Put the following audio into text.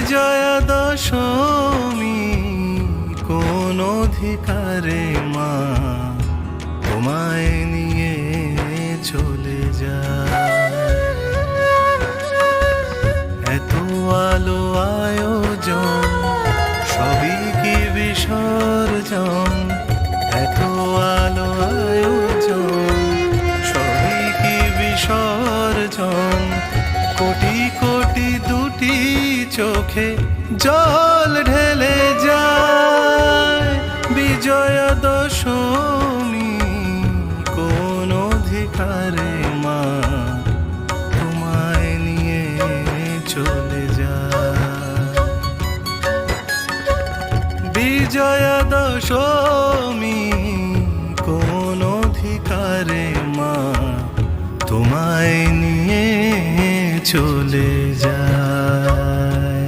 বিজয়া দশমী কোন অধিকারে মা তোমায় নিয়ে চলে যায়। এত আলো আয়োজন সবই কি বিসর্জন, এত আলো আয়োজন সবই কি বিসর্জন। কোটি কোটি দুটি চোখে জল ঢেলে যায়। বিজয়া দশমী কোন অধিকারে মা তোমায় নিয়ে চলে যায়। বিজয়া দশমী কোন অধিকারে মা তোমায় নিয়ে চলে যায়।